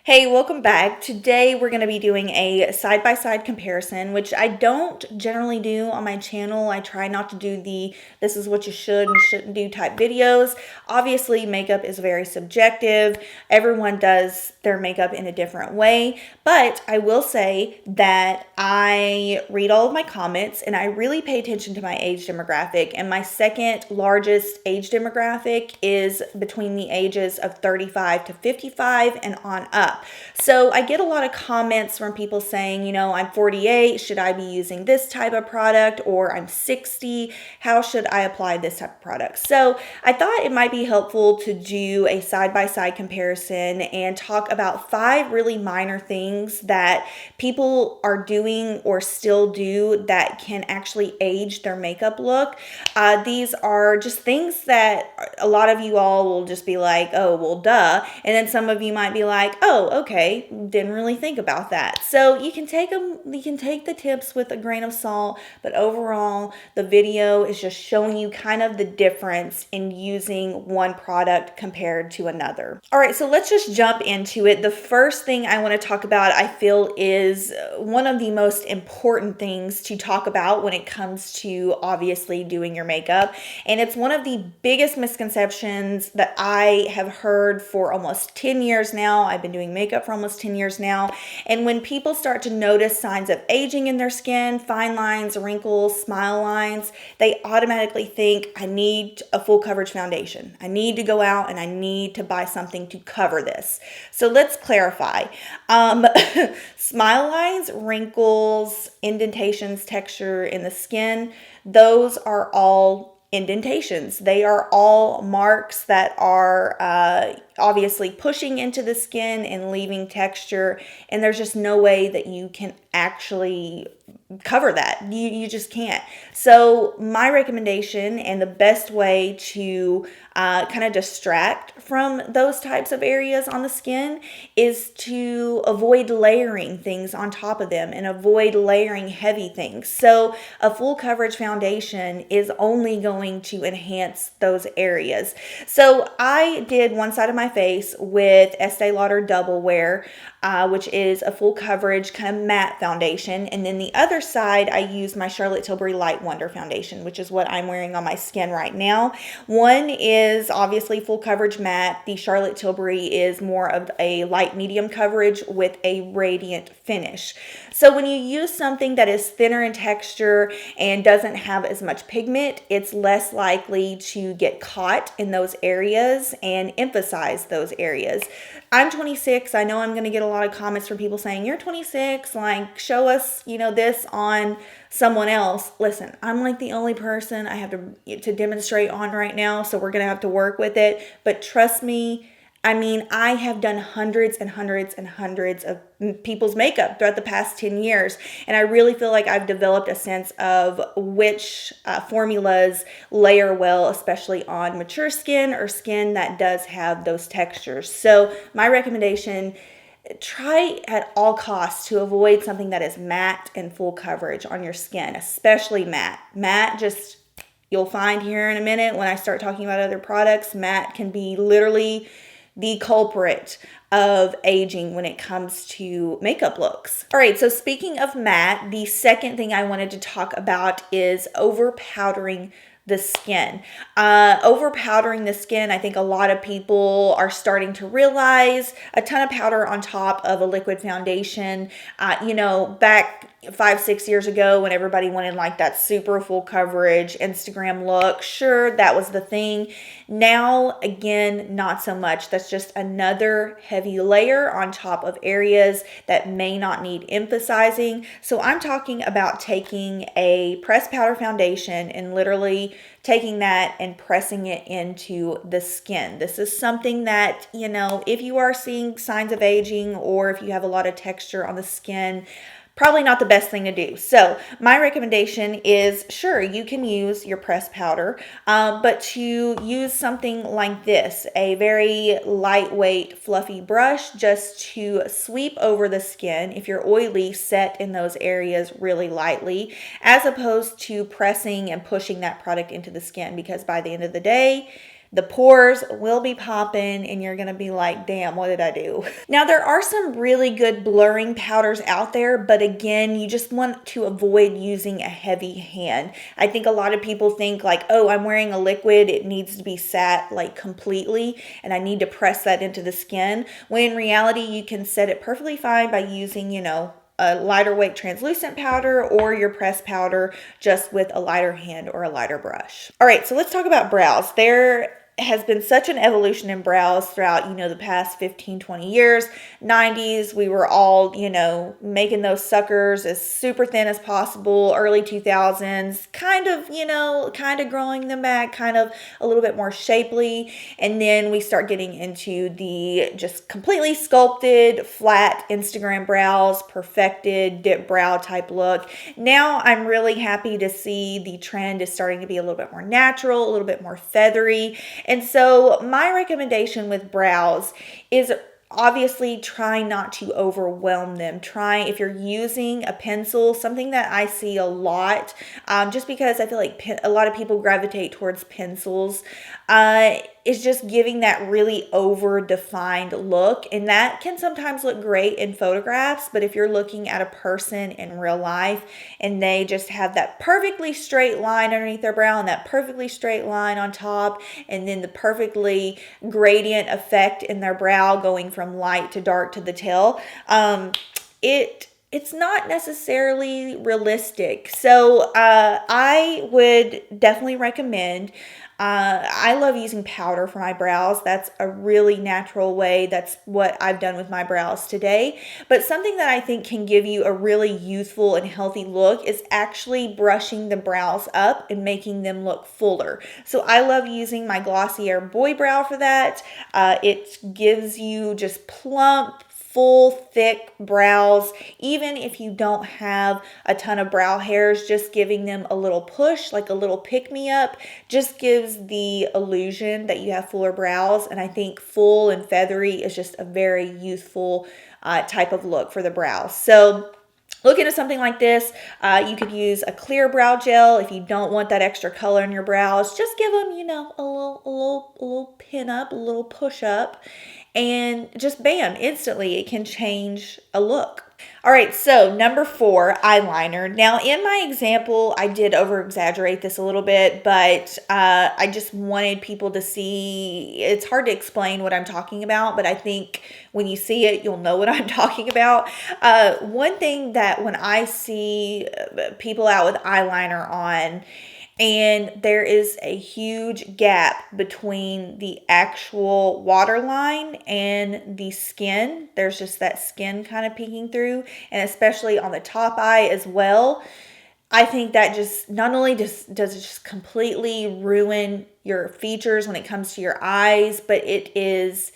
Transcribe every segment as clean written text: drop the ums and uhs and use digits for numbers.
Hey, welcome back. Today we're going to be doing a side-by-side comparison, which I don't generally do on my channel. I try not to do the this is what you should and shouldn't do type videos. Obviously, makeup is very subjective. Everyone does their makeup in a different way, but I will say that I read all of my comments and I really pay attention to my age demographic, and my second largest age demographic is between the ages of 35 to 55 and on up. So I get a lot of comments from people saying, I'm 48, should I be using this type of product? Or I'm 60, how should I apply this type of product? So I thought it might be helpful to do a side-by-side comparison and talk about 5 really minor things that people are doing or still do that can actually age their makeup look. These are just things that a lot of you all will just be like, oh, well, duh. And then some of you might be like, oh, okay, didn't really think about that. So you can take the tips with a grain of salt, but overall the video is just showing you kind of the difference in using one product compared to another. All right, so let's just jump into it. The first thing I want to talk about, I feel, is one of the most important things to talk about when it comes to obviously doing your makeup. And it's one of the biggest misconceptions that I have heard for almost 10 years now. I've been doing makeup for almost 10 years now. And when people start to notice signs of aging in their skin, fine lines, wrinkles, smile lines, they automatically think, I need a full coverage foundation. I need to go out and I need to buy something to cover this. So let's clarify. Smile lines, wrinkles, indentations, texture in the skin, those are all indentations. They are all marks that are obviously pushing into the skin and leaving texture, and there's just no way that you can actually cover that. You just can't. So my recommendation and the best way to kind of distract from those types of areas on the skin is to avoid layering things on top of them and avoid layering heavy things. So a full coverage foundation is only going to enhance those areas. So I did one side of my face with Estee Lauder Double Wear, which is a full coverage kind of matte foundation. And then the other side, I used my Charlotte Tilbury Light Wonder foundation, which is what I'm wearing on my skin right now. One is obviously full coverage matte. The Charlotte Tilbury is more of a light medium coverage with a radiant finish. So when you use something that is thinner in texture and doesn't have as much pigment, it's less likely to get caught in those areas and emphasize those areas. I'm 26. I know I'm going to get a lot of comments from people saying, you're 26, like show us, this on someone else. Listen, I'm like the only person I have to demonstrate on right now, so we're going to have to work with it. But trust me, I have done hundreds and hundreds and hundreds of people's makeup throughout the past 10 years. And I really feel like I've developed a sense of which formulas layer well, especially on mature skin or skin that does have those textures. So my recommendation, try at all costs to avoid something that is matte and full coverage on your skin, especially matte. Matte you'll find here in a minute when I start talking about other products, matte can be literally the culprit of aging when it comes to makeup looks. All right, so speaking of matte, the second thing I wanted to talk about is over powdering the skin. Over powdering the skin, I think a lot of people are starting to realize a ton of powder on top of a liquid foundation. Back 5-6 years ago when everybody wanted like that super full coverage Instagram look, sure, that was the thing. Now, again, not so much. That's just another heavy layer on top of areas that may not need emphasizing. So I'm talking about taking a pressed powder foundation and literally taking that and pressing it into the skin. This is something that, if you are seeing signs of aging or if you have a lot of texture on the skin, probably not the best thing to do. So my recommendation is, sure, you can use your pressed powder, but to use something like this, a very lightweight, fluffy brush, just to sweep over the skin. If you're oily, set in those areas really lightly, as opposed to pressing and pushing that product into the skin, because by the end of the day, the pores will be popping and you're gonna be like, damn, what did I do? Now, there are some really good blurring powders out there, but again, you just want to avoid using a heavy hand. I think a lot of people think like, oh, I'm wearing a liquid, it needs to be sat like completely, and I need to press that into the skin, when in reality, you can set it perfectly fine by using, a lighter weight translucent powder or your pressed powder just with a lighter hand or a lighter brush. All right, so let's talk about brows. There has been such an evolution in brows throughout, the past 15, 20 years. 90s, we were all, making those suckers as super thin as possible. Early 2000s, kind of growing them back, kind of a little bit more shapely. And then we start getting into the just completely sculpted, flat Instagram brows, perfected dip brow type look. Now I'm really happy to see the trend is starting to be a little bit more natural, a little bit more feathery. And so my recommendation with brows is obviously try not to overwhelm them. If you're using a pencil, something that I see a lot, just because I feel like a lot of people gravitate towards pencils, is just giving that really over-defined look. And that can sometimes look great in photographs, but if you're looking at a person in real life and they just have that perfectly straight line underneath their brow and that perfectly straight line on top, and then the perfectly gradient effect in their brow going from light to dark to the tail, it's not necessarily realistic. So I would definitely recommend, I love using powder for my brows. That's a really natural way. That's what I've done with my brows today. But something that I think can give you a really youthful and healthy look is actually brushing the brows up and making them look fuller. So I love using my Glossier Boy Brow for that. It gives you just plump, full, thick brows. Even if you don't have a ton of brow hairs, just giving them a little push, like a little pick-me-up, just gives the illusion that you have fuller brows. And I think full and feathery is just a very youthful type of look for the brows. So look into something like this. You could use a clear brow gel if you don't want that extra color in your brows. Just give them, a little pin up, a little push up, and just bam, instantly it can change a look. All right, so number 4, eyeliner. Now in my example, I did over exaggerate this a little bit, but I just wanted people to see. It's hard to explain what I'm talking about, but I think when you see it, you'll know what I'm talking about. One thing that when I see people out with eyeliner on, and there is a huge gap between the actual waterline and the skin. There's just that skin kind of peeking through, and especially on the top eye as well. I think that just not only does it just completely ruin your features when it comes to your eyes, but it is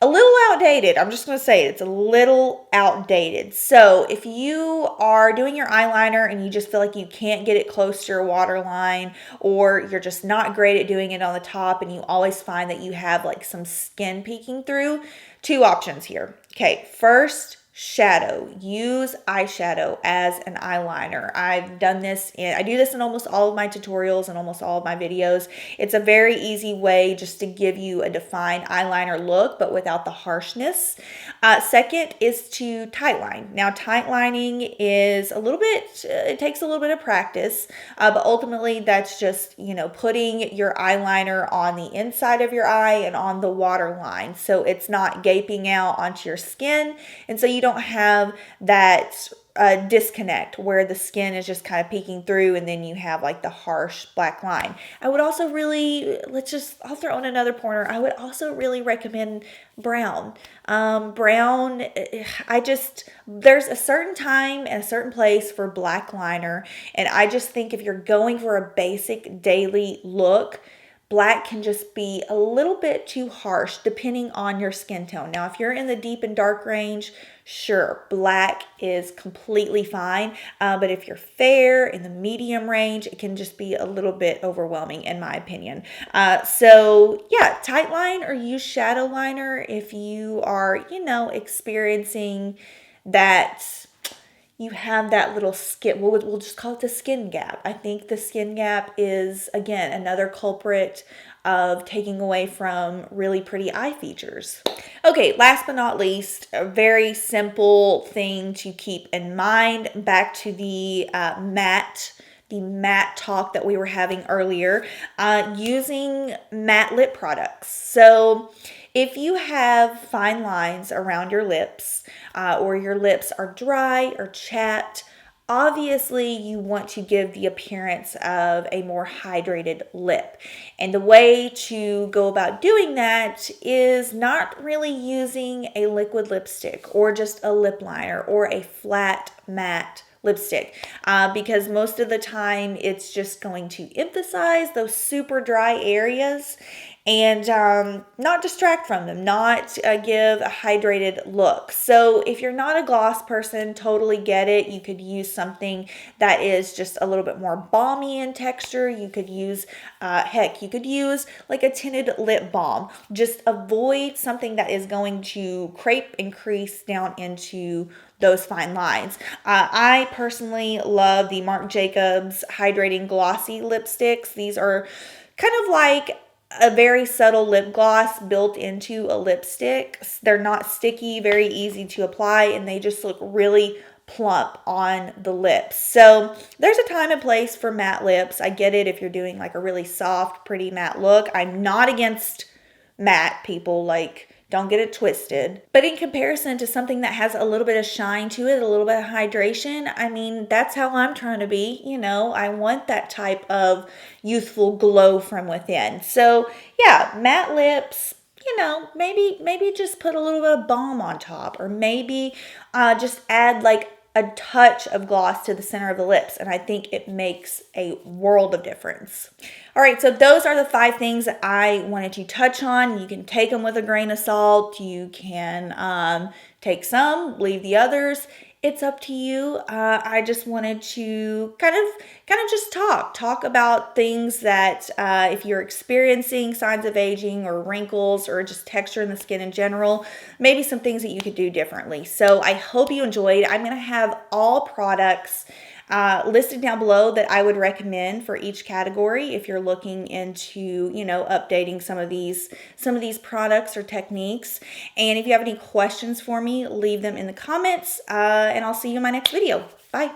a little outdated. I'm just going to say it's a little outdated. So if you are doing your eyeliner and you just feel like you can't get it close to your waterline, or you're just not great at doing it on the top and you always find that you have like some skin peeking through, 2 options here. Okay, first, shadow. Use eyeshadow as an eyeliner. I do this in almost all of my tutorials and almost all of my videos. It's a very easy way just to give you a defined eyeliner look, but without the harshness. Second is to tightline. Now, tightlining is it takes a little bit of practice, but ultimately that's just, putting your eyeliner on the inside of your eye and on the waterline. So it's not gaping out onto your skin. And so you don't have that disconnect where the skin is just kind of peeking through and then you have like the harsh black line. I would also I'll throw in another pointer. I would also really recommend brown. Brown, there's a certain time and a certain place for black liner. And I just think if you're going for a basic daily look, black can just be a little bit too harsh depending on your skin tone. Now, if you're in the deep and dark range, sure, black is completely fine. But if you're fair, in the medium range, it can just be a little bit overwhelming in my opinion. So yeah, tight line or use shadow liner if you are, experiencing that you have that little skin, we'll just call it the skin gap. I think the skin gap is, again, another culprit of taking away from really pretty eye features. Okay, last but not least, a very simple thing to keep in mind, back to the matte talk that we were having earlier, using matte lip products. So if you have fine lines around your lips, or your lips are dry or chapped, obviously you want to give the appearance of a more hydrated lip. And the way to go about doing that is not really using a liquid lipstick or just a lip liner or a flat matte lipstick, because most of the time it's just going to emphasize those super dry areas and not distract from them, not give a hydrated look. So if you're not a gloss person, totally get it. You could use something that is just a little bit more balmy in texture. You could use, heck, you could use like a tinted lip balm. Just avoid something that is going to crepe and crease down into those fine lines. I personally love the Marc Jacobs Hydrating Glossy lipsticks. These are kind of like a very subtle lip gloss built into a lipstick. They're not sticky, very easy to apply, and they just look really plump on the lips. So there's a time and place for matte lips. I get it if you're doing like a really soft, pretty matte look. I'm not against matte, people, like, don't get it twisted. But in comparison to something that has a little bit of shine to it, a little bit of hydration, I mean, that's how I'm trying to be. You know, I want that type of youthful glow from within. So yeah, matte lips, you know, maybe just put a little bit of balm on top, or maybe just add like a touch of gloss to the center of the lips, and I think it makes a world of difference. All right, so those are the 5 things that I wanted to touch on. You can take them with a grain of salt. You can take some, leave the others. It's up to you. I just wanted to kind of just talk about things that if you're experiencing signs of aging or wrinkles or just texture in the skin in general, maybe some things that you could do differently. So I hope you enjoyed. I'm going to have all products listed down below that I would recommend for each category if you're looking into, you know, updating some of these products or techniques. And if you have any questions for me, leave them in the comments, and I'll see you in my next video. Bye.